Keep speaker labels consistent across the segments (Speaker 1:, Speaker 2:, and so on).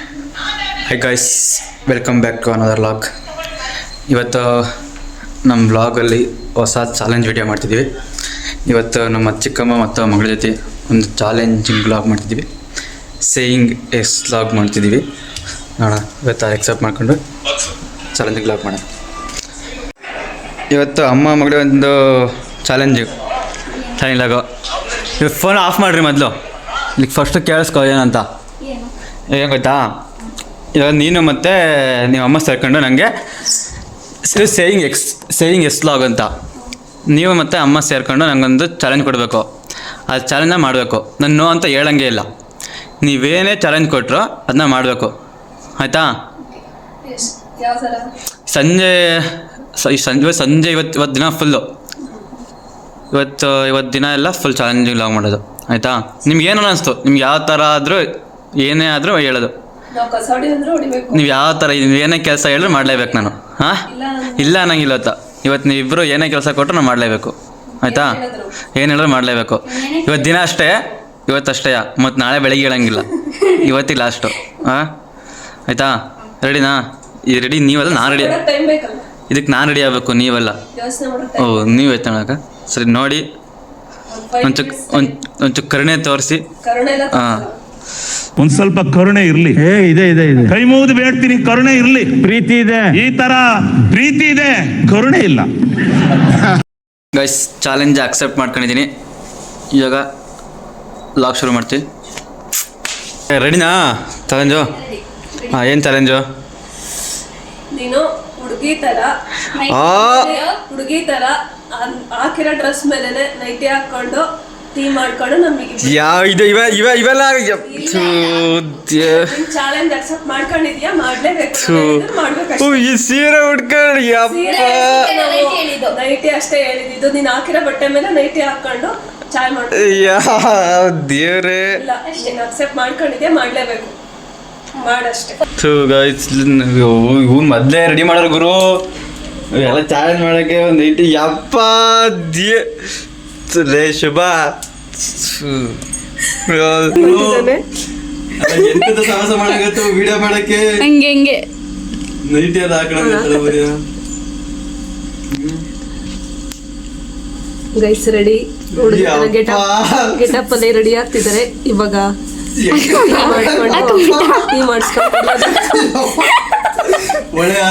Speaker 1: Hi guys, welcome back to another vlog. ಇವತ್ತು ನಮ್ಮ ವ್ಲಾಗಲ್ಲಿ ಹೊಸ ಚಾಲೆಂಜ್ ವಿಡಿಯೋ ಮಾಡ್ತಿದ್ದೀವಿ. ಇವತ್ತು ನಮ್ಮ ಚಿಕ್ಕಮ್ಮ ಮತ್ತು ಮಗಳ ಜೊತೆ ಒಂದು ಚಾಲೆಂಜಿಂಗ್ ವ್ಲಾಗ್ ಮಾಡ್ತಿದ್ದೀವಿ. ಸೇಯಿಂಗ್ ಎಸ್ ವ್ಲಾಗ್ ಮಾಡ್ತಿದ್ದೀವಿ. ನೋಡೋಣ, ಇವತ್ತು ಎಕ್ಸೆಪ್ಟ್ ಮಾಡಿಕೊಂಡು ಚಾಲೆಂಜಿಂಗ್ ವ್ಲಾಗ್ ಮಾಡೋಣ. ಇವತ್ತು ಅಮ್ಮ ಮಗಳ ಒಂದು ಚಾಲೆಂಜ್ ಲಾಗು. ಇವತ್ತು ಫೋನ್ ಆಫ್ ಮಾಡಿರಿ ಮೊದಲು. ಇಲ್ಲಿ ಫಸ್ಟು ಕೇಳಿಸ್ಕೊ ಏನಂತ. ಏನು ಗೊತ್ತಾ, ಇವಾಗ ನೀನು ಮತ್ತು ನಿಮ್ಮ ಅಮ್ಮ ಸೇರ್ಕೊಂಡು ನನಗೆ ಸೇಯಿಂಗ್ ಎಸ್ ಲಾಗ್ ಅಂತ ನೀವು ಮತ್ತು ಅಮ್ಮ ಸೇರ್ಕೊಂಡು ನನಗೊಂದು ಚಾಲೆಂಜ್ ಕೊಡಬೇಕು. ಆ ಚಾಲೆಂಜನ್ನ ಮಾಡಬೇಕು. ನಾನು ನೋ ಅಂತ ಹೇಳಂಗೆ ಇಲ್ಲ. ನೀವೇನೇ ಚಾಲೆಂಜ್ ಕೊಟ್ಟರು ಅದನ್ನ ಮಾಡಬೇಕು, ಆಯಿತಾ? ಸಂಜೆ ಇವತ್ತು ದಿನ ಫುಲ್ಲು ಇವತ್ತು ದಿನ ಎಲ್ಲ ಫುಲ್ ಚಾಲೆಂಜಿಂಗ್ ಲಾಗ್ ಮಾಡೋದು, ಆಯಿತಾ? ನಿಮ್ಗೆ ಏನು ಅನ್ನಿಸ್ತು, ನಿಮ್ಗೆ ಯಾವ ಥರ ಆದರೂ ಏನೇ ಆದರೂ ಹೇಳೋದು. ನೀವು ಯಾವ ಥರ ಏನೇ ಕೆಲಸ ಹೇಳಿದ್ರು ಮಾಡಲೇಬೇಕು ನಾನು. ಹಾಂ, ಇಲ್ಲ ಅನ್ನಂಗಿಲ್ಲ. ಇವತ್ತು ನೀವಿಬ್ಬರು ಏನೇ ಕೆಲಸ ಕೊಟ್ಟರು ನಾನು ಮಾಡಲೇಬೇಕು, ಆಯಿತಾ? ಏನು ಹೇಳಿದ್ರು ಮಾಡಲೇಬೇಕು. ಇವತ್ತು ದಿನ ಅಷ್ಟೇ, ಇವತ್ತಷ್ಟೇ, ಮತ್ತು ನಾಳೆ ಬೆಳಗ್ಗೆ ಹೇಳಂಗಿಲ್ಲ. ಇವತ್ತಿಗೆ ಲಾಸ್ಟು. ಹಾಂ, ಆಯಿತಾ? ರೆಡಿನಾ? ಇದು ರೆಡಿ ನೀವಲ್ಲ, ನಾನು ರೆಡಿ. ಇದಕ್ಕೆ ನಾನು ರೆಡಿ ಆಗಬೇಕು, ನೀವಲ್ಲ. ನೀವು ಆಯ್ತು ನೋಡಕ್ಕ. ಸರಿ, ನೋಡಿ, ಒಂಚೂರು ಕರುಣೆ ತೋರಿಸಿ. ಹಾಂ,
Speaker 2: ಒಂದ್ ಸ್ವಲ್ಪ ಕರುಣೆ ಇರ್ಲಿ.
Speaker 3: ಇದೆ
Speaker 2: ಕೈ ಮುಗಿದು ಬೇಡ್ತೀನಿ, ಕರುಣೆ ಇರ್ಲಿ.
Speaker 3: ಪ್ರೀತಿ ಇದೆ,
Speaker 2: ಈ ತರ ಪ್ರೀತಿ ಇದೆ, ಕರುಣೆ ಇಲ್ಲ.
Speaker 1: ಗೈಸ್, ಚಾಲೆಂಜ್ ಅಕ್ಸೆಪ್ಟ್ ಮಾಡ್ಕೊಂಡಿದ್ದೀನಿ. ಇವಾಗ ಲಾಗ್ ಶುರು ಮಾಡ್ತೀವಿ. ರೆಡಿನಾ? ಚಾಲೆಂಜು? ಹಾಂ, ಏನು ಚಾಲೆಂಜು?
Speaker 4: ನೀನು ಹುಡುಗಿ ತರ ಹಾಕಿರೋ ಡ್ರೆಸ್ ಮೇಲೆ ನೈಟಿ ಹಾಕೊಂಡು ಟೀ ಮಾಡ್ಕೊಂಡು ನಮಗೆ
Speaker 1: ಇವೆಲ್ಲ
Speaker 4: ಚಾಲೆಂಜ್ ಅಕ್ಸೆಪ್ಟ್ ಮಾಡ್ಕೊಂಡಿದ್ಯಾ? ಮಾಡ್ಲೇಬೇಕು.
Speaker 1: ಈ ಸೀರೆ ಉಟ್ಕೊಂಡು
Speaker 4: ನೈಟಿ ಅಷ್ಟೇ ಹೇಳಿದ್ದು. ನೀನ್ ಹಾಕಿರೋ ಬಟ್ಟೆ ಮೇಲೆ ನೈಟಿ ಹಾಕೊಂಡು ಚಾಯ್ ಮಾಡ.
Speaker 1: ದೇವ್ರೇ,
Speaker 4: ನೀನ್ ಅಕ್ಸೆಪ್ಟ್ ಮಾಡ್ಕೊಂಡಿದ್ಯಾ? ಮಾಡ್ಲೇಬೇಕು, ಮಾಡಷ್ಟೇ.
Speaker 1: ಇವ್ನು ಮೊದಲೇ ರೆಡಿ ಮಾಡೋರು ಗುರು. ಎಲ್ಲ ಚಾಲೆಂಜ್ ಮಾಡೋಕ್ಕೆ ಒಂದು ನೈಟಿ. ಯಪ್ಪ ಲೇ ಶುಭ, ಎಂತ ಸಾಹಸ ಮಾಡಕತ್ತು ವಿಡಿಯೋ ಮಾಡಕ್ಕೆ.
Speaker 5: ಹಂಗೆ
Speaker 1: ನೈಟಿ ಎಲ್ಲ ಹಾಕೊಳ್ಳೋದು.
Speaker 4: ಗೈಸ್ ರೆಡಿ, ಗೆಟಪ್ ಅಲ್ಲಿ ರೆಡಿ ಆಗ್ತಿದ್ದಾರೆ. ಇವಾಗ ಟೀ
Speaker 1: ಒಳ್ಳೆ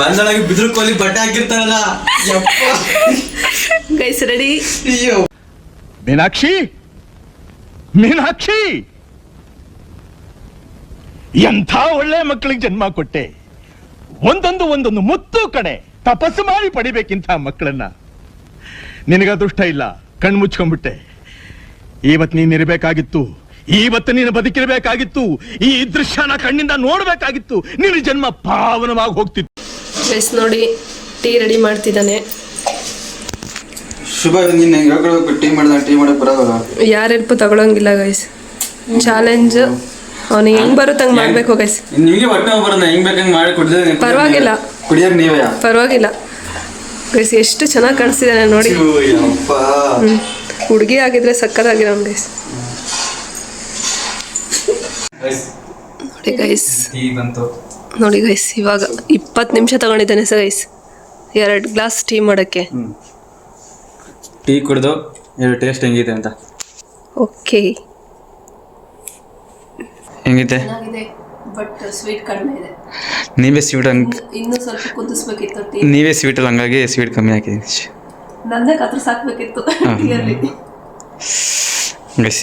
Speaker 1: ಒಂದೊಳಗೆ ಬಿದ್ರು ಕೋಲಿ ಬಟ್ಟೆ ಹಾಕಿರ್ತಾರಲ್ಲ.
Speaker 4: Guys ready.
Speaker 2: ಮೀನಾಕ್ಷಿ, ಎಂಥ ಒಳ್ಳೆ ಮಕ್ಕಳಿಗೆ ಜನ್ಮ ಕೊಟ್ಟೆ. ಒಂದೊಂದು ಮುತ್ತು ಕಡೆ ತಪಸ್ಸು ಮಾಡಿ ಪಡಿಬೇಕಿಂತ ಮಕ್ಕಳನ್ನ. ನಿನಗ ಅದೃಷ್ಟ ಇಲ್ಲ, ಕಣ್ಣು ಮುಚ್ಕೊಂಡ್ಬಿಟ್ಟೆ. ಇವತ್ತು ನೀನ್ ಇರಬೇಕಾಗಿತ್ತು, ಇವತ್ತು ನೀನು ಬದುಕಿರಬೇಕಾಗಿತ್ತು. ಈ ದೃಶ್ಯನ ಕಣ್ಣಿಂದ ನೋಡ್ಬೇಕಾಗಿತ್ತು. ನಿನ್ನ ಜನ್ಮ ಪಾವನವಾಗಿ ಹೋಗ್ತಿತ್ತು.
Speaker 4: ಗೈಸ್ ನೋಡಿ, ಟೀ ರೆಡಿ ಮಾಡ್ತಿದ್ದಾನೆ.
Speaker 1: ಶುಭ, ನೀನು ಹೇಳ್ಕೊಳ್ಬೇಕು. ಟೀ ಮಾಡಕ್ಕೆ ಬರೋಲ್ಲ.
Speaker 4: ಯಾರು ಹೆಲ್ಪ್ ತಗೊಳಂಗಿಲ್ಲ ಗೈಸ್. ಚಾಲೆಂಜ್ ಅವನಿಗೆ ಹೆಂಗ್ ಬರುತ್ತೆ ಹಂಗೆ ಮಾಡ್ಬೇಕು ಗೈಸ್.
Speaker 1: ನಿಮಗೆ ಬಟ್ಟೆ ಬರೋಣ, ಹೆಂಗ್ ಬೇಕಂಗೆ ಮಾಡಿ ಕೊಡ್ತಿದ್ದೆ.
Speaker 4: ಪರವಾಗಿಲ್ಲ,
Speaker 1: ಕುಡಿಯೋಕೆ ನೀವೇ
Speaker 4: ಪರವಾಗಿಲ್ಲ ಗೈಸ್. ಎಷ್ಟು ಚೆನ್ನಾಗಿ ಕಾಣಿಸ್ತಿದ್ದಾನೆ ನೋಡಿ. ಹುಡುಗಿ ಆಗಿದ್ರೆ ಸಕ್ಕತ್ತಾಗಿರೋ ಗೈಸ್. ನೋಡಿ ಗೈಸ್, ಇವಾಗ 20 ನಿಮಿಷ ತಗೊಂಡಿದ್ದಾನೆ ಸರ್ ಗೈಸ್, 2 ಗ್ಲಾಸ್ ಟೀ ಮಾಡೋಕ್ಕೆ.
Speaker 1: ಟೀ ಕುಡಿದು ಟೇಸ್ಟ್ ಹೆಂಗಿದೆ ಅಂತ.
Speaker 4: ಓಕೆ,
Speaker 1: ಹೆಂಗಿದೆ?
Speaker 4: ಬಟ್ ಸ್ವೀಟ್ ಕಡಿಮೆ ಇದೆ.
Speaker 1: ನೀವೇ ಸ್ವೀಟ್
Speaker 4: ಇನ್ನೂ ಸ್ವಲ್ಪ ಕುದಿಸ್ಬೇಕಿತ್ತು ಟೀ.
Speaker 1: ನೀವೇ ಸ್ವೀಟಲ್ಲಿ, ಹಂಗಾಗಿ ಸ್ವೀಟ್ ಕಮ್ಮಿ ಹಾಕಿದ್ದೀನಿ.
Speaker 4: ನಂದೇ ಕತ್ರ ಸಾಕ್ಬೇಕಿತ್ತು ಟೀಯಲ್ಲಿ.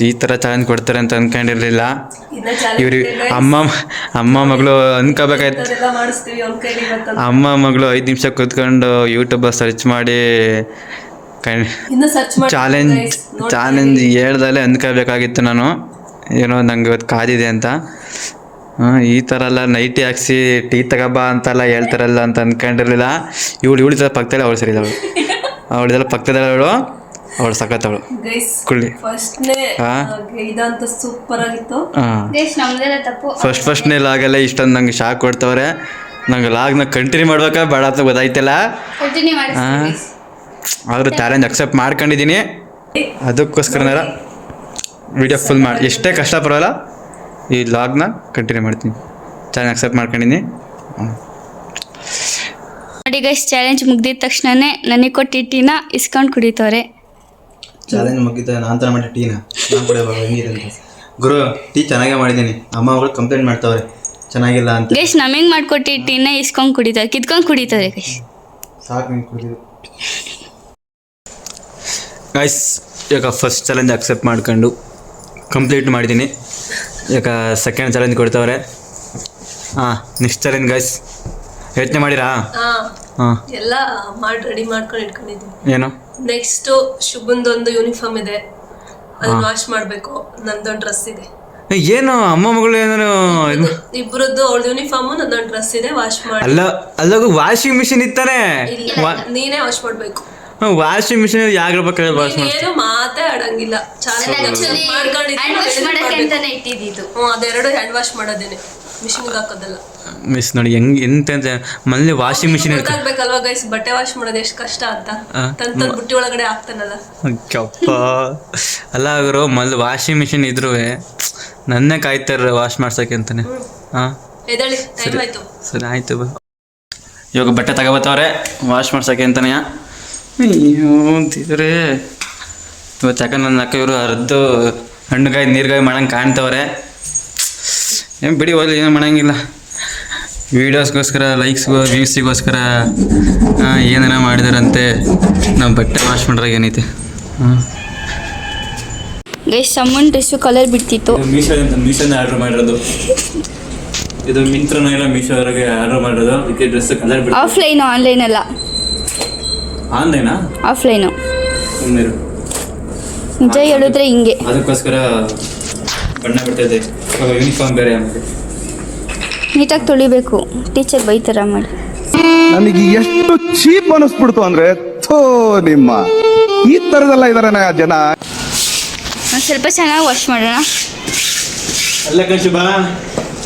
Speaker 1: ಈ ಥರ ಚಾಲೆಂಜ್ ಕೊಡ್ತಾರೆ ಅಂತ ಅನ್ಕೊಂಡಿರ್ಲಿಲ್ಲ. ಇವ್ರು ಅಮ್ಮ ಮಗಳು ಅನ್ಕೋಬೇಕಾಯ್ತು. ಅಮ್ಮ ಮಗಳು 5 ನಿಮಿಷ ಕೂತ್ಕೊಂಡು ಯೂಟ್ಯೂಬ್ ಸರ್ಚ್ ಮಾಡಿ ಚಾಲೆಂಜ್ ಹೇಳ್ದಲ್ಲೇ ಅನ್ಕೋಬೇಕಾಗಿತ್ತು ನಾನು. ಏನೋ ನಂಗೆ ಇವತ್ತು ಕಾದಿದೆ ಅಂತ. ಈ ಥರ ಎಲ್ಲ ನೈಟಿ ಹಾಕ್ಸಿ ಟೀ ತಗೋಬ ಅಂತೆಲ್ಲ ಹೇಳ್ತಾರಲ್ಲ ಅಂತ ಅನ್ಕೊಂಡಿರ್ಲಿಲ್ಲ. ಇವಳಿದ ಪಕ್ಕದಲ್ಲಿ ಅವಳು ಸರಿ ಇದ್ದವಳು. ಅವಳಿದೆಲ್ಲ ಪಕ್ಕದವಳು, ಅವಳು ಸಖತ್ತವಳು ಕುಳ್ಳಿ. ಫಸ್ಟ್ನೇ ಲಾಗಲ್ಲೇ ಇಷ್ಟೊಂದು ನಂಗೆ ಶಾಕ್ ಕೊಡ್ತವ್ರೆ. ನಂಗೆ ಲಾಗ್ನ ಕಂಟಿನ್ಯೂ ಮಾಡ್ಬೇಕಾ ಬೇಡ ಅಂತ ಗೊತ್ತಾಯ್ತಲ್ಲ. ಆದರೂ ಚಾಲೆಂಜ್ ಅಕ್ಸೆಪ್ಟ್ ಮಾಡ್ಕೊಂಡಿದ್ದೀನಿ. ಅದಕ್ಕೋಸ್ಕರ ವಿಡಿಯೋ ಫುಲ್ ಮಾಡಿ, ಎಷ್ಟೇ ಕಷ್ಟ ಪರವಾಗಿಲ್ಲ ಈ ಲಾಗ್ನ ಕಂಟಿನ್ಯೂ ಮಾಡ್ತೀನಿ. ಚಾಲೆಂಜ್ ಅಕ್ಸೆಪ್ಟ್ ಮಾಡ್ಕೊಂಡಿನಿ.
Speaker 3: ನೋಡಿ ಗೈಸ್, ಚಾಲೆಂಜ್ ಮುಗ್ದಿದ ತಕ್ಷಣನೇ ನನಗೆ ಕೊಟ್ಟು ಟೀನ ಇಸ್ಕೊಂಡು ಕುಡಿತವ್ರೆ.
Speaker 1: ಚಾಲೆಂಜ್ ಮುಗಿದ ನಂತರ ಮಾಡಿ ಟೀನ ನಾನು ಕೂಡ ಹೆಂಗಿದೆ ಅಂತ. ಗುರು ಟೀ ಚೆನ್ನಾಗೇ ಮಾಡಿದ್ದೀನಿ, ಅಮ್ಮ ಮಗಳು ಕಂಪ್ಲೇಂಟ್ ಮಾಡ್ತಾವ್ರೆ ಚೆನ್ನಾಗಿಲ್ಲ ಅಂತ.
Speaker 3: ಗೈಸ್ ನಮಗೆ ಮಾಡ್ಕೊಟ್ಟು ಟೀನ ಇಸ್ಕೊಂಡು ಕುಡಿತಾರೆ, ಕಿತ್ಕೊಂಡು ಕುಡಿತಾರೆ ಗೈಸ್.
Speaker 1: ಸಾಕು ನೀನು ಕುಡಿದು. ಗೈಸ್ ಇವಾಗ ಫಸ್ಟ್ ಚಾಲೆಂಜ್ ಅಕ್ಸೆಪ್ಟ್ ಮಾಡ್ಕೊಂಡು ಕಂಪ್ಲೀಟ್ ಮಾಡಿದ್ದೀನಿ. ಇವಾಗ ಸೆಕೆಂಡ್ ಚಾಲೆಂಜ್ ಕೊಡ್ತಾವ್ರೆ. ಹಾಂ, ನೆಕ್ಸ್ಟ್ ಚಾಲೆಂಜ್ ಗೈಸ್ ಯೋಚನೆ ಮಾಡಿರಾ? ಹಾಂ,
Speaker 4: ಎಲ್ಲ ರೆಡಿ ಮಾಡ್ಕೊಂಡು ಇಟ್ಕೊಂಡಿದ್ದೀನಿ.
Speaker 1: ಏನು?
Speaker 4: ನೆಕ್ಸ್ಟ್ ಶುಭಂದೊಂದು ಯೂನಿಫಾರ್ಮ್ ಇದೆ, ಅದನ್ನ ವಾಶ್ ಮಾಡ್ಬೇಕು. ನಂದೊಂದು ಡ್ರೆಸ್ ಇದೆ.
Speaker 1: ಏನು ಅಮ್ಮ ಮಗಳು ಏನಾರು
Speaker 4: ಇಬ್ಬರದ್ದು ಅವ್ರದ್ದು ಯೂನಿಫಾರ್ಮ್, ನಂದೊಂದು ಡ್ರೆಸ್ ಇದೆ, ವಾಶ್ ಮಾಡಿ.
Speaker 1: ಅಲ್ಲಾಗ ವಾಷಿಂಗ್ ಮಿಷಿನ್ ಇತ್ತಾನೆ.
Speaker 4: ನೀನೇ ವಾಶ್ ಮಾಡ್ಬೇಕು.
Speaker 1: ವಾಷಿಂಗ್ ಮಿಷಿನ್ ಯಾಗಿರ್ಬೇಕಾದ್ರೆ ವಾಶ್ ಮಾಡಿ
Speaker 4: ಏನು ಮಾತೇ ಆಡಂಗಿಲ್ಲ. ಅದೆರಡು ಹ್ಯಾಂಡ್ ವಾಶ್ ಮಾಡೋದೇನೆ, ಮಿಷಿನ್ಗೆ ಹಾಕೋದಲ್ಲ.
Speaker 1: ಮಿಸ್ ನೋಡಿ ಹೆಂಗ್ ಎಂತ ಮನೇಲಿ ವಾಷಿಂಗ್ ಮಿಷಿನ್
Speaker 4: ಗೊತ್ತಾಗ್ಬೇಕಲ್ವಾ ಗೈಸ್, ಬಟ್ಟೆ ವಾಶ್ ಮಾಡೋದು ಎಷ್ಟು ಕಷ್ಟ ಅಂತ. ತಂತ ಬುಟ್ಟಿ ಒಳಗಡೆ ಹಾಕ್ತಾನಲ್ಲ.
Speaker 1: ಕಪ್ಪ ಅಲ್ಲ ಅವರು ಮೊದಲು ವಾಷಿಂಗ್ ಮಿಷಿನ್ ಇದ್ರು ನನ್ನೇ ಕಾಯ್ತಾರ ವಾಶ್ ಮಾಡ್ಸಕ್ಕೆ ಅಂತಾನೆ. ಹಾಂ ಸರಿ ಆಯ್ತು ಬಾ. ಇವಾಗ ಬಟ್ಟೆ ತಗೋಬತ್ತವ್ರೆ ವಾಶ್ ಮಾಡ್ಸಕ್ಕೆ ಅಂತಾನೆ. ಅಯ್ಯೋ ಅಂತಿದ್ರೆ ಇವತ್ತು ಯಾಕಂದ್ರೆ ನನ್ನ ಅಕ್ಕ ಇವರು ಅರ್ಧ ಹಣ್ಣುಗಾಯಿ ನೀರ್ಗಾಯಿ ಮಾಡಂಗೆ ಕಾಣ್ತವ್ರೆ. ಏನು ಬಿಡಿ ಹೋಗ್ಲಿ, ಏನೂ ಮಾಡೋಂಗಿಲ್ಲ. ವೀಡಿಯೋಸ್ಗೋಸ್ಕರ, ಲೈಕ್ಸ್ಗೋ, ವ್ಯೂಸಿಗೋಸ್ಕರ ಏನೇನೋ ಮಾಡಿದಾರಂತೆ. ನಾವು ಬಟ್ಟೆ ವಾಶ್ ಮಾಡ್ರಾಗ ಏನೈತೆ. ಹಾಂ
Speaker 3: ಗೈಸ್ ಸಮ್ಮನ್ ಡ್ರೆಸ್ಸು ಕಲರ್ ಬಿಡ್ತಿತ್ತು.
Speaker 1: ಮೀಶೋದಿಂದ ಆರ್ಡ್ರ್ ಮಾಡಿರೋದು ಇದು. ಮಿಂತ್ರನೂ ಇಲ್ಲ, ಮೀಶೋವರೆಗೆ ಆರ್ಡ್ರ್ ಮಾಡಿರೋದು. ಇದಕ್ಕೆ ಡ್ರೆಸ್ ಕಲರ್ ಬಿಟ್ಟು
Speaker 3: ಆಫ್ಲೈನು, ಆನ್ಲೈನ್ ಅಲ್ಲ.
Speaker 1: ಆನ್ಲೈನಾ?
Speaker 3: ಆಫ್ಲೈನು.
Speaker 1: ಸುಮ್ಮನಿರು,
Speaker 3: ನಿಜ ಹೇಳಿದ್ರೆ ಹಿಂಗೆ.
Speaker 1: ಅದಕ್ಕೋಸ್ಕರ ಬಣ್ಣ ಬಿಡ್ತೈತೆ. ಯೂನಿಫಾರ್ಮ್ ಬೇರೆ ಆಮೇಲೆ
Speaker 3: ನೀಟಾಗಿ ತೊಳಿಬೇಕು, ಟೀಚರ್ ಬೈತಾರ ಮಾಡಿ.
Speaker 5: ನನಗೆ ಎಷ್ಟು ಚೀಪ್ ಅನಿಸ್ಬಿಡ್ತು ಅಂದ್ರೆ, ಥೋ ನಿಮ್ಮ ಈ ತರದೆಲ್ಲ ಇದಾರೆ ಜನ.
Speaker 3: ಸ್ವಲ್ಪ ಚೆನ್ನಾಗಿ ವಾಶ್ ಮಾಡೋಣ.
Speaker 1: ಅಲ್ಲ ಕಶುಭ,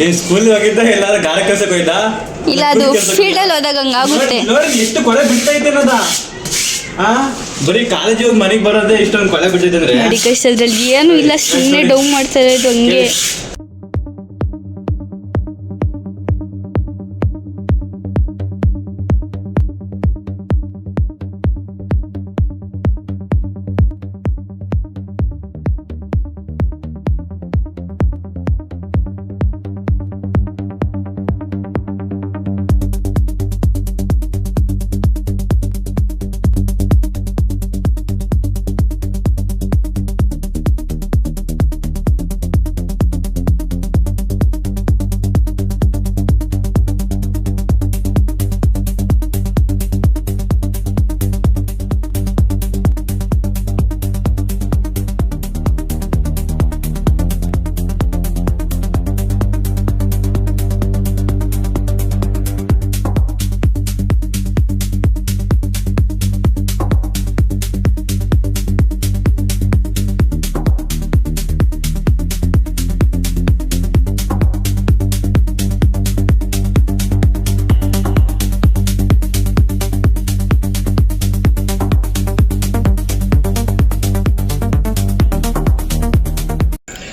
Speaker 1: ಏನ್ ಸ್ಕೂಲ್ ಹೋಗಿದ್ದ ಎಲ್ಲಾದ್ರೂ ಗಾಳಿ ಕೆಲ್ಸಕ್ಕೆ ಹೋಯ್ತಾ?
Speaker 3: ಇಲ್ಲ, ಅದು ಫೀಲ್ಡಲ್ಲಿ ಹೋದಾಗ ಹಂಗಾಗುತ್ತೆ.
Speaker 1: ನೋಡಿ ಎಷ್ಟು ಕೊಳೆ ಬಿಡ್ತೈತೆ ಅನ್ನೋದ. ಬರೀ ಕಾಲೇಜ್ ಹೋಗಿ ಮನೆಗೆ ಬರೋದೇ ಇಷ್ಟೊಂದು ಕೊಳೆ ಬಿಡ್ತೈತೆ ಅಂದ್ರೆ.
Speaker 3: ನೋಡಿ ಗೈಸ್, ಅದ್ರಲ್ಲಿ ಏನು ಇಲ್ಲ, ಸುಮ್ಮನೆ ಡೌ ಮಾಡ್ತಾರೆ ಇದು ಹಂಗೆ.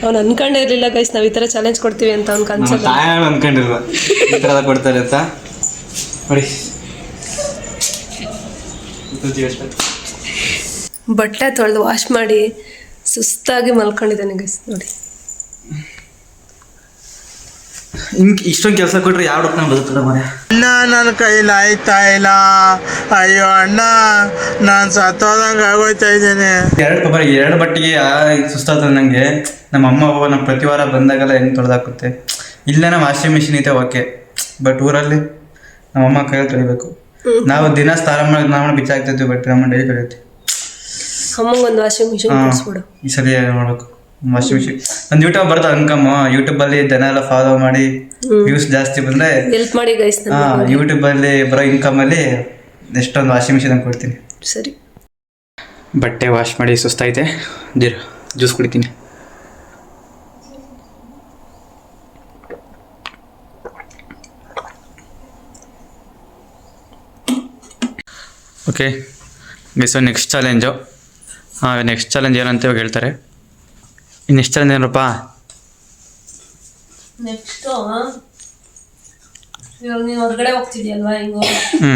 Speaker 4: ಅವ್ನು ಅನ್ಕೊಂಡೇ ಇರಲಿಲ್ಲ ಗೈಸ್, ನಾವು ಈ ಥರ ಚಾಲೆಂಜ್ ಕೊಡ್ತೀವಿ ಅಂತ. ಅವ್ನು ಕನ್ಸಲ್ಲ,
Speaker 1: ಅನ್ಕೊಂಡಿರುವ ಈ ಥರ ಕೊಡ್ತಾರೆ ಅಂತ. ನೋಡಿ
Speaker 4: ಬಟ್ಟೆ ತೊಳೆದು ವಾಶ್ ಮಾಡಿ ಸುಸ್ತಾಗಿ ಮಲ್ಕೊಂಡಿದ್ದಾನೆ ಗೈಸ್. ನೋಡಿ
Speaker 1: ಇಷ್ಟೊಂದು ಕೆಲಸ ಕೊಟ್ರೆ ಯಾವ ಡಾಕ್ಟರ್ ಬದುಕಲ್ಲ ಮನೆ.
Speaker 6: ಅಣ್ಣ ನನ್ನ ಕೈಲಿ ಆಯ್ತಾ ಇಲ್ಲ, ಅಯ್ಯೋ ಅಣ್ಣ ನಾನು ಸತ್ತೋದಂಗೆ ಆಗೋಯ್ತಾ ಇದ್ದೇನೆ.
Speaker 1: ಎರಡು ಬಟ್ಟೆಗೆ ಸುಸ್ತಾದ ನನಗೆ. ನಮ್ಮ ಅಮ್ಮ ಬಾಬಾ ನಮ್ಮ ಪ್ರತಿ ವಾರ ಬಂದಾಗೆಲ್ಲ ಹೆಂಗೆ ತೊಳೆದಾಕುತ್ತೆ. ಇಲ್ಲೇನ ವಾಷಿಂಗ್ ಮಿಷಿನ್ ಐತೆ ಓಕೆ, ಬಟ್ ಊರಲ್ಲಿ ನಮ್ಮಮ್ಮ ಕೈಯಲ್ಲಿ ತೊಳಿಬೇಕು. ನಾವು ದಿನ ಸ್ನಾನ ಮಾಡಿ ನಾವು ಬಿಚ್ಚಾಕ್ತಿದ್ವಿ, ಬಟ್ ನಮ್ಮ ಡೈಲಿ ತೊಳೆಯುತ್ತೆ.
Speaker 4: ಅಮ್ಮಂಗೆ ಒಂದು ವಾಷಿಂಗ್ ಮಿಷಿನ್ ಕೊಡಿಸ್ಬಿಡು
Speaker 1: ಈ ಸಲ ಮಾಡಬೇಕು ವಾಷಿಂಗ್ ಮಿಷಿನ್. ಒಂದು ಯೂಟ್ಯೂಬ್ ಬರ್ತದೆ ಅನ್ಕಮ್ಮ, ಯೂಟ್ಯೂಬಲ್ಲಿ ಜನ ಎಲ್ಲ ಫಾಲೋ ಮಾಡಿ ವ್ಯೂಸ್ ಜಾಸ್ತಿ ಬಂದರೆ
Speaker 4: ಹೆಲ್ಪ್ ಮಾಡಿ ಗೈಸ್.
Speaker 1: ಯೂಟ್ಯೂಬಲ್ಲಿ ಬರೋ ಇನ್ಕಮಲ್ಲಿ ಎಷ್ಟೊಂದು ವಾಷಿಂಗ್ ಮಿಷಿನ್ ಕೊಡ್ತೀನಿ.
Speaker 4: ಸರಿ,
Speaker 1: ಬಟ್ಟೆ ವಾಶ್ ಮಾಡಿ ಸುಸ್ತಾಯ್ತೆ, ಜ್ಯೂಸ್ ಕುಡಿತೀನಿ. Okay guys, next challenge. Next challenge ಏನಂತ ಇವಾಗ ಹೇಳ್ತಾರೆ. ನೆಕ್ಸ್ಟ್ ಚಾಲೆಂಜ್ ಏನಪ್ಪ?
Speaker 4: ನೆಕ್ಸ್ಟು ಇವಾಗ ನೀನು ಹೊರಗಡೆ ಹೋಗ್ತಿದ್ಯಲ್ವಾ, ಹಿಂಗ
Speaker 1: ಹ್ಞೂ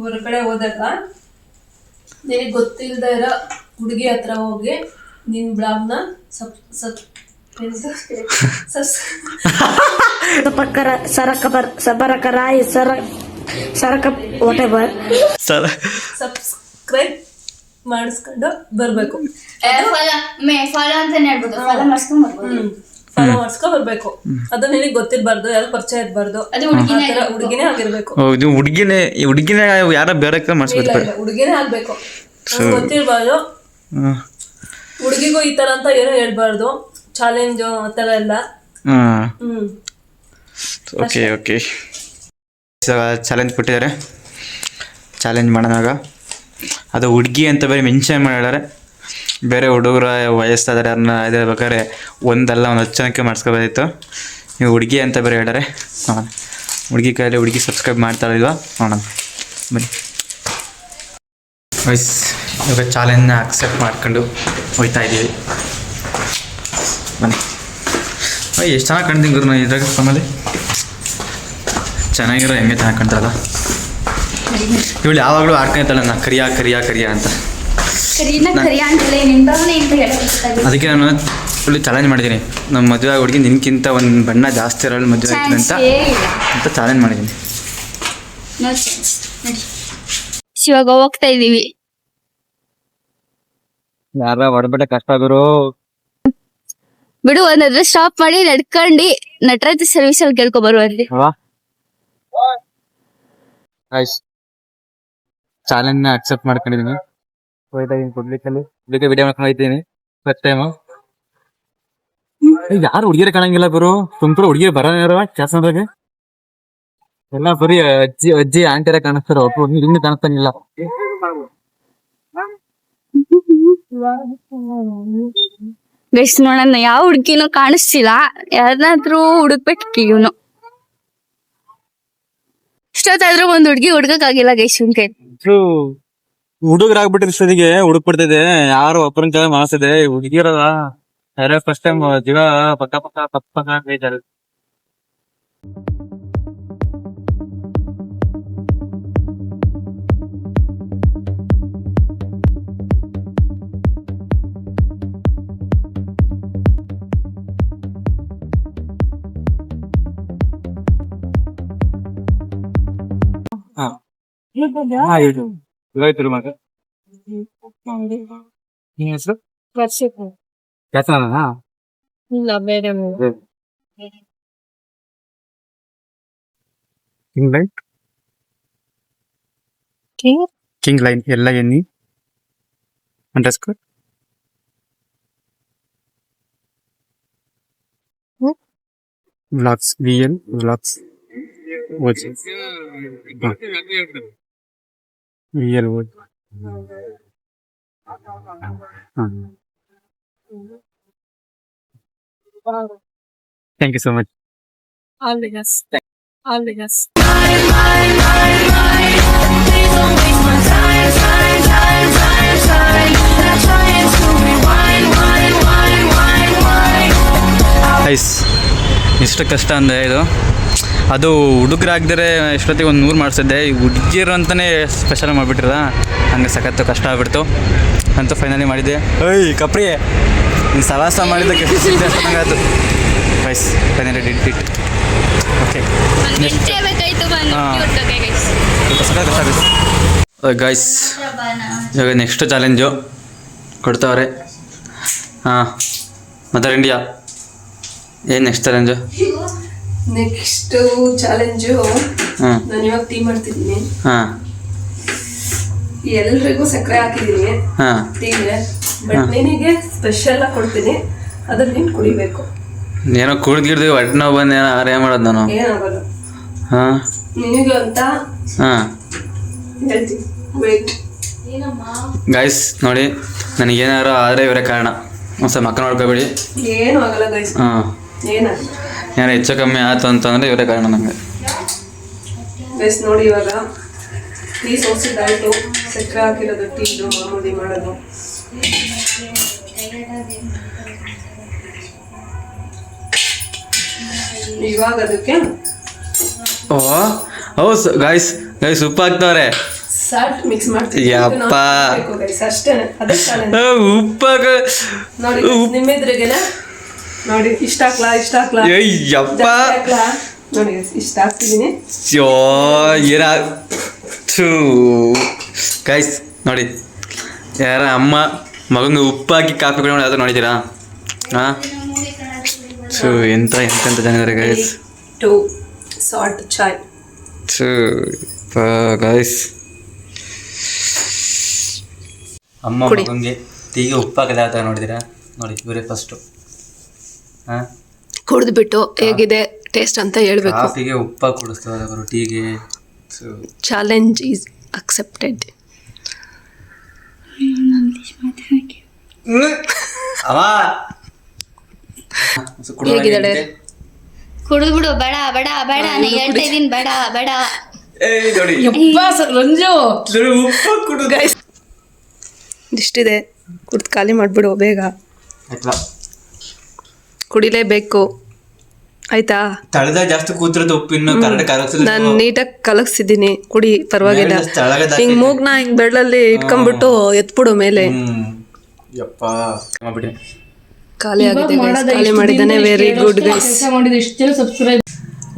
Speaker 4: ಹೊರಗಡೆ ಹೋದಾಗ ನಿನಗೆ ಗೊತ್ತಿಲ್ಲದೆ ಇರೋ ಹುಡುಗಿ ಹತ್ರ ಹೋಗಿ ನಿನ್ ಬ್ಲಾಗ್ನ ಸಬ್ಸ್ಕ್ರೈಬ್ ಮಾಡಿಸ್ಕೊಂಡು ಬರ್ಬೇಕು.
Speaker 3: ಫಾಲೋ ಅಂತಾನೆ ಹೇಳ್ಬೋದು, ಫಾಲೋ ಮಾಡಿಸ್ಕೊಂಡ್ ಬರ್ಬೋದು.
Speaker 4: ಫಾಲೋ ಮಾಡಿಸ್ಕೊಂಡ್ ಬರ್ಬೇಕು. ಅದು ನಿನಗೆ ಗೊತ್ತಿರ್ಬಾರ್ದು, ಯಾರು ಪರಿಚಯ ಇರ್ಬಾರ್ದು,
Speaker 3: ಅದು ಹುಡುಗಿನೇ
Speaker 4: ಹುಡುಗಿನೇ ಆಗಿರ್ಬೇಕು.
Speaker 1: ಇದು ಹುಡುಗಿನೇ ಯಾರ ಬೇರೆ ಮಾಡಿಸ್ಬೇಕು.
Speaker 4: ಹುಡುಗಿನೇ ಆಗ್ಬೇಕು, ಗೊತ್ತಿರ್ಬಾರ್ದು. ಹುಡುಗಿಗೂ ಈ ತರ ಅಂತ ಏನೋ ಹೇಳ್ಬಾರ್ದು, ಚಾಲೆಂಜ್ ಆ ತರ ಎಲ್ಲ.
Speaker 1: ಓಕೆ ಓಕೆ, ಚಾಲೆಂಜ್ ಕೊಟ್ಟಿದ್ದಾರೆ, ಚಾಲೆಂಜ್ ಮಾಡೋಣಾಗ. ಅದು ಹುಡುಗಿ ಅಂತ ಬೇರೆ ಮೆನ್ಷನ್ ಮಾಡಿ ಹೇಳಿದ್ರೆ, ಬೇರೆ ಹುಡುಗರ ವಯಸ್ಸಾದರೆ ಅದನ್ನ ಬೇಕಾದ್ರೆ ಒಂದಲ್ಲ ಒಂದು 10 ಜನಕ್ಕೆ ಮಾಡಿಸ್ಕೋಬೋದಿತ್ತು. ನೀವು ಹುಡುಗಿ ಅಂತ ಬೇರೆ ಹೇಳಿದ್ರೆ ನೋಡೋಣ. ಹುಡುಗಿ ಕೈಯಲ್ಲಿ ಹುಡುಗಿ ಸಬ್ಸ್ಕ್ರೈಬ್ ಮಾಡ್ತಾರಿಲ್ವಾ ನೋಡೋಣ ಬನ್ನಿ. ವಯಸ್ ಇವಾಗ ಚಾಲೆಂಜ್ನ ಅಕ್ಸೆಪ್ಟ್ ಮಾಡ್ಕೊಂಡು ಹೋಗ್ತಾ ಇದ್ದೀವಿ ಬನ್ನಿ. ಎಷ್ಟು ಚೆನ್ನಾಗಿ ಕಾಣ್ತೀನಿ ಗುರು ನಾನು ಇದ್ರಾಗ ಫೋನಲ್ಲಿ. ಚೆನ್ನಾಗಿರೋ ಹೆಂಗೆ ಚೆನ್ನಾಗಿ ಕಾಣ್ತಾರಲ್ಲ. ಇವಳು ಯಾವಾಗಲೂ ಆಡ್ಕೊಂತಾಳೆ ನಾ ಕರಿಯಾ ಕರಿಯಾ ಕರಿಯಾ ಅಂತ. ಅದಕ್ಕೆ ನಾನು ಫುಲ್ ಚಾಲೆಂಜ್ ಮಾಡಿದ್ದೀನಿ. ನಮ್ಮ ಮದುವೆ ಹುಡುಗಿ ನಿನ್ಕಿಂತ ಒಂದು ಬಣ್ಣ ಜಾಸ್ತಿ ಇರೋಳು ಮದುವೆ ಆಗ್ತೀನಿ ಅಂತ ಚಾಲೆಂಜ್ ಮಾಡಿದ್ದೀನಿ.
Speaker 3: ಇವಾಗ ಹೋಗ್ತಾ ಇದೀವಿ.
Speaker 1: ಯಾರ ಹೊರಬೇಡ ಕಷ್ಟ ಗುರು.
Speaker 3: ಬಿಡು, ಒಂದಾದ್ರೆ ಸ್ಟಾಪ್ ಮಾಡಿ ನಡ್ಕೊಂಡು ನಟರಾಜ ಸರ್ವಿಸ್ ಅಲ್ಲಿ ಕೇಳ್ಕೊ ಬರುವಲ್ಲಿ.
Speaker 1: ಚಾಲೆಂಜ್ನ ಅಕ್ಸೆಪ್ಟ್ ಮಾಡ್ಕೊಂಡಿದ್ದೀನಿ. ಹೋಯ್ತಾ ಇದೀನಿ ಕೊಡ್ಲಿಕ್ಕಲ್ಲಿ ಇದಕ್ಕೆ ವಿಡಿಯೋ ಮಾಡ್ಕೊಂಡು ಹೋಗ್ತೀನಿ ಫಸ್ಟ್ ಟೈಮು. ಯಾರು ಹುಡುಗಿಯರೇ ಕಾಣಂಗಿಲ್ಲ ಗುರು, ತುಂಪರು ಹುಡುಗಿಯರು ಬರೋರ ಕೆಲಸದಾಗ ಎಲ್ಲ ಬರೀ ಅಜ್ಜಿ ಅಜ್ಜಿ ಆಂಟಿಯರ ಕಾಣಿಸ್ತಾರ, ಒಬ್ಬರು ಇನ್ನು ಕಾಣಿಸ್ತಾನಿಲ್ಲ.
Speaker 3: ಬೆಸ್ಟ್ ನೋಡೋಣ, ಯಾವ ಹುಡುಗಿನೂ ಕಾಣಿಸ್ತಿಲ್ಲ, ಯಾರನ್ನಾದ್ರೂ ಹುಡುಕ್ಬೇಕು. ಇವನು ಇಷ್ಟೊತ್ತಾದ್ರೂ ಒಂದ್ ಹುಡುಗಿ ಹುಡ್ಗಕ್ಕಾಗಿಲ್ಲ ಗೈಸ್.
Speaker 1: ಹುಡುಗರಾಗ್ಬಿಟ್ಟಿದ್ರೆ ಇಷ್ಟೊತ್ತಿಗೆ ಹುಡುಕ್ಬಿಡ್ತಿದೆ, ಯಾರು ಒಬ್ಬರನ್ನ ಕೆಲ ಮಾಡಿಸಿದೆ ಹುಡುಗಿರಲ್ಲ. ಯಾರೇ ಫಸ್ಟ್ ಟೈಮ್ ಜೀವ ಪಕ್ಕ ಪಕ್ಕ ಪಕ್ಕ ಪಕ್ಕ ಬೇಜಾರು. ಇವಾಯ್ತು ಮಗ ನಿನ್ ಹೆಸರು ಕೆಲ್ಸನಾ? ಕಿಂಗ್ ಲೈನ್ ಎಲ್ಲ ಎನ್ನಿ underscore vlogs VL vlogs OG VL OG. Thank you so much.
Speaker 4: All the best. All the best.
Speaker 1: Ice ಇಷ್ಟು ಕಷ್ಟ ಅಂದರೆ ಇದು. ಅದು ಹುಡುಗರಾಗ್ದರೆ ಎಷ್ಟೊತ್ತಿಗೆ ಒಂದು 100 ಮಾಡಿಸಿದ್ದೆ, ಈ ಹುಡುಗಿರು ಅಂತಲೇ ಸ್ಪೆಷಲ್ ಮಾಡಿಬಿಟ್ರದ, ಹಂಗೆ ಸಖತ್ತು ಕಷ್ಟ ಆಗ್ಬಿಡ್ತು. ಅಂತೂ ಫೈನಲಿ ಮಾಡಿದ್ದೆ. ಓಯ್ ಕಪ್ರಿ ನೀನು ಸವಾಸ ಮಾಡಿದ್ದಕ್ಕೆ ಆಯಿತು guys. Finally did it. Okay guys, ಇವಾಗ ನೆಕ್ಸ್ಟ್ ಚಾಲೆಂಜು ಕೊಡ್ತಾವ್ರೆ. ಹಾಂ, ಮದರ್ ಇಂಡಿಯಾ ಏನು ನೆಕ್ಸ್ಟ್ ಚಾಲೆಂಜು?
Speaker 4: ನೆಕ್ಸ್ಟ್ ಚಾಲೆಂಜು ನಾನು ಇವಾಗ ಟೀ ಮಾಡ್ತಿದ್ದೀನಿ.
Speaker 1: ಹಾಂ,
Speaker 4: ಎಲ್ರಿಗೂ ಸಕ್ಕರೆ ಹಾಕಿದ್ದೀನಿ
Speaker 1: ಹಾಂ
Speaker 4: ಟೀಗೆ, ಬಟ್ ನಿನಗೆ ಸ್ಪೆಷಲ್ ಆಗಿ ಕೊಡ್ತೀನಿ, ಅದನ್ನ ನೀನು ಕುಡಿಬೇಕು.
Speaker 1: ಏನೋ ಕುಡ್ದಿಡ್ದು ಹೊಟ್ಟೆ ನೋವು ಬಂದು ಏನೋ ಆರೇ ಮಾಡೋದು ನಾನು.
Speaker 4: ಏನಾಗಲ್ಲ,
Speaker 1: ಹಾಂ
Speaker 4: ನಿನಗೆ ಅಂತ
Speaker 1: ಹಾಂ
Speaker 4: ಹೇಳ್ತೀನಿ. ವೇಟ್
Speaker 1: ಗೈಸ್, ನೋಡಿ ನನಗೇನಾರು ಆದರೆ ಇವರೇ ಕಾರಣ. ಒಂದ್ಸಲ ಮಕ್ಕ ನೋಡ್ಕೋಬೇಡಿ.
Speaker 4: ಏನು ಆಗಲ್ಲ ಗೈಸ್,
Speaker 1: ಹಾಂ
Speaker 4: ಏನಾಗಲ್ಲ.
Speaker 1: ಏನಾರು ಹೆಚ್ಚು ಕಮ್ಮಿ ಆಯ್ತು ಅಂತಂದರೆ ಇವರೇ ಕಾರಣ ನನಗೆ.
Speaker 4: ಗೈಸ್ ನೋಡಿ, ಇವಾಗ ಟೀ ಸೋಸಿದ್ದಾಯ್ತು, ಸಕ್ಕರೆ ಹಾಕಿರೋದು ಟೀದು ಮಾಮೂಲಿ ಮಾಡೋದು. ಇವಾಗ ಅದಕ್ಕೆ
Speaker 1: ಓ ಗೈಸ್ ಗೈಸ್ ಉಪ್ಪು ಹಾಕ್ತವ್ರೆ.
Speaker 4: ಸಾಲ್ಟ್ ಮಿಕ್ಸ್ ಮಾಡ್ತೀವಿ
Speaker 1: ಯಪ್ಪ.
Speaker 4: ಅಷ್ಟೇನೆ, ಅದೇ ಚಾಲೆಂಜ್.
Speaker 1: ಉಪ್ಪಾಗ
Speaker 4: ನೋಡಿ ನಿಮ್ಮೆದ್ರಿಗೆನೆ ನೋಡಿ ಇಷ್ಟ ಹಾಕ್ಲಾ
Speaker 1: ಯಪ್ಪ
Speaker 4: ಜಾಸ್ತಿ ಹಾಕ್ಲಾ? ನೋಡಿ ಇಷ್ಟ ಹಾಕ್ತಿದೀನಿ.
Speaker 1: ಯೋ ಗೈಸ್ ನೋಡಿ, ಯಾರ ಅಮ್ಮ ಮಗಂಗೆ ಉಪ್ಪಾಕಿ ಕಾಫಿ ಕುಡಿಯೋದು ಯಾವ್ದು ನೋಡಿದ್ದೀರಾ? ಹಾಂ ಎಂತ ಜನ ಗೈಸ್.
Speaker 4: 2 ಸಾಲ್ಟ್ ಚಾಯ್.
Speaker 1: ಗೈಸ್ ಅಮ್ಮ ಮಗಂಗೆ ಟೀಗೆ ಉಪ್ಪಾಕದ ಯಾವ ಥರ ನೋಡಿದ್ದೀರಾ? ನೋಡಿ ಇವರೇ ಫಸ್ಟು. ಹಾಂ
Speaker 4: ಕುಡಿದು ಬಿಟ್ಟು ಹೇಗಿದೆ ಟೇಸ್ಟ್ ಅಂತ ಹೇಳ್ಬೇಕು.
Speaker 1: ಕಾಫಿಗೆ ಉಪ್ಪ ಕುಡಿಸ್ತಾರೆ ಅವರು, ಟೀಗೆ.
Speaker 4: Challenge is accepted.
Speaker 1: ಅವ
Speaker 4: ಹೇಗಿದ್ದಾಳೆ?
Speaker 3: ಕುಡಿದು ಬಿಡು, ಬೇಡ ಬೇಡ ಬೇಡ, ನಾನು ಹೇಳ್ತಾ ಇದೀನಿ, ಬೇಡ ಬೇಡ.
Speaker 1: ನೋಡಿ
Speaker 4: ರಂಜು
Speaker 1: ಉಪ್ಪ ಕುಡಿದು
Speaker 4: ಗೈಸ್ ಇಷ್ಟಿದೆ, ಕುಡ್ದು ಖಾಲಿ ಮಾಡಿಬಿಡು ಬೇಗ.
Speaker 1: ಆಯ್ತಾ?
Speaker 4: ಕುಡಿಲೇಬೇಕು ಆಯ್ತಾ?
Speaker 1: ತಳದ ಜಾಸ್ತಿ ಕೂತಿರೋದು ಉಪ್ಪಿನ್ನು ಕರೆಕ್ಟ್
Speaker 4: ನಾನು ನೀಟಾಗಿ ಕಲಗಿಸಿದ್ದೀನಿ, ಕುಡಿ ಪರವಾಗಿಲ್ಲ. ಹಿಂಗ್ ಮೂಗ್ನ ಹಿಂಗ್ ಬೆಳ್ಳಲ್ಲಿ ಇಟ್ಕೊಂಡ್ಬಿಟ್ಟು ಎತ್ಬಿಡು ಮೇಲೆ.
Speaker 1: ಯಪ್ಪ ಮಾಡ್ಬಿಡಿ.
Speaker 4: ಖಾಲಿ ಆಗಿದೆ guys, ಖಾಲಿ ಮಾಡಿದ್ದಾನೆ. Very good guys.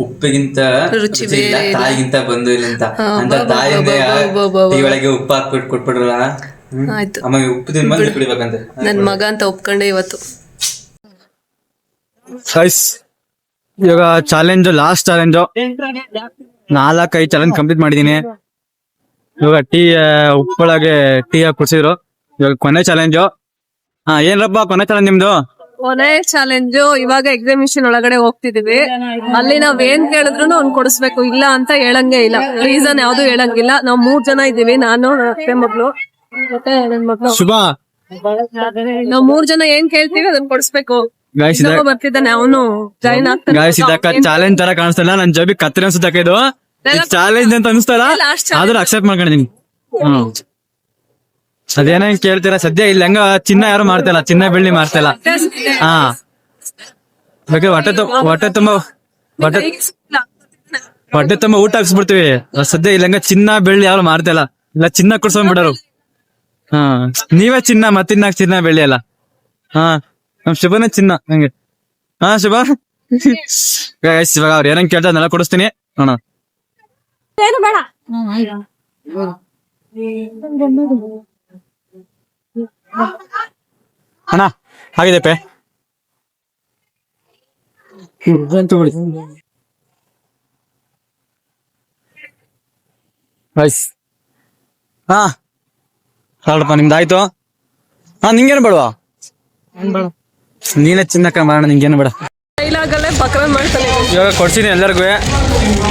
Speaker 1: ಉಪ್ಪಿಗಿಂತ
Speaker 4: ರುಚಿ ಬೇರೆ ಇದೆ.
Speaker 1: ತಾಯಿಗಿಂತ ಬಂದು ಇಲ್ಲ ಅಂತ ತಾಯಿಂದ ಟೀ ಒಳಗೆ ಉಪ್ಪು ಹಾಕ್ಬಿಟ್ಟು ಕೊಟ್ಬಿಡ್ರಲ್ಲ.
Speaker 4: ಆಯ್ತು,
Speaker 1: ಆಮೇಲೆ ಉಪ್ಪು ತಿಂದು ಬಂದು ಕುಡಿಬೇಕಂತ
Speaker 4: ನನ್ ಮಗ ಅಂತ ಒಪ್ಕೊಂಡೆ ಇವತ್ತು.
Speaker 1: ಗೈಸ್ ಇವಾಗ challenge, last challenge. 4-5 challenge complete ಮಾಡಿದೀನಿ. ಇವಾಗ ಟೀ ಉಪ್ಪೊಳಗೆ ಟೀ ಹಾಕಿ ಕುಡಿಸಿದ್ರು. ಇವಾಗ ಕೊನೆ ಚಾಲೆಂಜು. ಏನ್ರಪ್ಪ ಕೊನೆ ಚಾಲೆಂಜ್ ನಿಮ್ದು?
Speaker 4: ಕೊನೆ ಚಾಲೆಂಜು. ಇವಾಗ ಎಕ್ಸಿಬಿಷನ್ ಒಳಗಡೆ ಹೋಗ್ತಿದೀವಿ. ಅಲ್ಲಿ ನಾವ್ ಏನ್ ಕೇಳಿದ್ರು ಅವ್ನ್ ಕೊಡಿಸ್ಬೇಕು, ಇಲ್ಲ ಅಂತ ಹೇಳಂಗೆ ಇಲ್ಲ, ರೀಸನ್ ಯಾವ್ದು ಹೇಳಂಗಿಲ್ಲ. ನಾವ್ 3 ಜನ ಇದೀವಿ, ನಾನು ಅತ್ತೆ ಮಗಳು ಮತ್ತೆ ನನ್ ಮಗಳು.
Speaker 1: ಶುಭ
Speaker 4: ನಾವ್ 3 ಜನ ಏನ್ ಕೇಳ್ತೀವಿ ಅದನ್ನ ಕೊಡಿಸ್ಬೇಕು.
Speaker 1: ಗಾಯ್ಸ್
Speaker 4: ಬರ್ತಿದ್ದಾನೆ ಅವನು, ಜಾಯಿನ್ ಆಗ್ತಾನೆ.
Speaker 1: ಗಾಯ್ಸ್ ಇದಕ್ಕ ಚಾಲೆಂಜ್ ತರ ಕಾಣಿಸ್ತಲ್ಲ, ನನ್ ಜಬಿ ಕತ್ತರಿ ಅನ್ಸುತ್ತಕ್ಕ ಇದು ಚಾಲೆಂಜ್ ಅಂತ ಅನಿಸ್ತಲ್ಲ, ಆದ್ರೂ ಅಕ್ಸೆಪ್ಟ್ ಮಾಡ್ಕೊಂಡಿದೀನಿ. ಅದೇನ ಕೇಳ್ತೀರಾ? ಸದ್ಯ ಇಲ್ಲಿ ಹಂಗ ಚಿನ್ನ ಯಾರು ಮಾಡ್ತಿಲ್ಲ, ಚಿನ್ನ ಬೆಳ್ಳಿ ಮಾಡ್ತಿಲ್ಲ. ಹಾ ಬೇಕಾದ್ರೆ ಹೊಟ್ಟೆ ತುಂಬ ಊಟ ಹಾಕ್ಸ್ಬಿಡ್ತೀವಿ. ಸದ್ಯ ಇಲ್ಲಿ ಹಂಗ ಚಿನ್ನ ಬೆಳ್ಳಿ ಯಾರು ಮಾಡ್ತಿಲ್ಲ, ಇಲ್ಲ ಚಿನ್ನ ಕೊಡ್ಸ್ಕೊಂಡ್ಬಿಡೋರು. ಹಾ ನೀವೇ ಚಿನ್ನ, ಮತ್ತಿನ್ನಾಗ ಚಿನ್ನ ಬೆಳ್ಳಿ ಅಲ್ಲ. ಹಾ ನಮ್ ಶುಭನೇ ಚಿನ್ನ ಹಂಗೆ. ಹಾ ಶುಭ ಇವಾಗ ಅವ್ರು ಏನಂಗ್ ಕೇಳ್ತಾ ನೆಲ ಕೊಡಿಸ್ತೀನಿ ನೋಡ. ಅಣ್ಣ ಆಗಿದೆ ಪೇ. ಹಾ ಹೇಳಪ್ಪ ನಿಮ್ದಾಯ್ತು. ಹಾ ನಿಂಗೇನು ಬೇಡವಾ? ನೀನೇ ಚಿನ್ನಕ್ಕ ಮಾಡೋಣ, ನಿಂಗೇನು ಬೇಡ.
Speaker 4: ಡೈಲಾಗಲ್ಲೇ ಬಕ್ರನ್ ಮಾಡ್ತಾನೆ.
Speaker 1: ಇವಾಗ ಕೊಡ್ಸಿನಿ ಎಲ್ಲರಿಗೂ,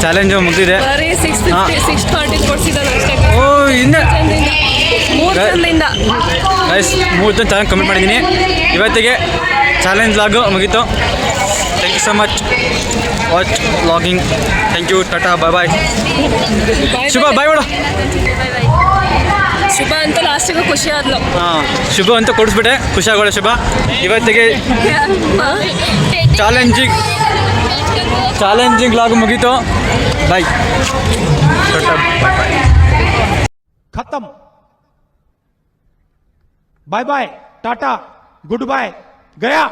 Speaker 1: ಚಾಲೆಂಜ್ ಮುಗಿದಿದೆ.
Speaker 4: ಬರೀ 650 640 ಕೊಡ್ಸಿದ್ದಾನೆ ಅಷ್ಟೇ.
Speaker 1: ಓ ಇನ್ನ
Speaker 4: 3 ಜನದಿಂದ
Speaker 1: ಗೈಸ್ 3 ಜನ ಚಾಲೆಂಜ್ ಕಂಪ್ಲೀಟ್ ಮಾಡಿದ್ದೀನಿ. ಇವತ್ತಿಗೆ ಚಾಲೆಂಜ್ ಲಾಗು ಮುಗೀತು. Thank you so much watch vlogging. Thank you, tata, bye bye. ಶುಭ ಬಾಯ್ ಮಾಡು.
Speaker 4: ಶುಭ ಅಂತ ಲಾಸ್ಟಿಗೆ ಖುಷಿ ಆದ್ಲು.
Speaker 1: ಹಾಂ ಶುಭ ಅಂತ ಕೊಡಿಸ್ಬಿಟ್ಟೆ, ಖುಷಿ ಆಗೋಳೆ ಶುಭ. ಇವತ್ತಿಗೆ ಚಾಲೆಂಜಿಂಗ್ ಲಾಗು ಮುಗೀತು. ಬಾಯ್ ಟಾಟಾ ಬಾಯ್ ಬಾಯ್.
Speaker 7: खत्म. Bye bye, tata, goodbye, गया.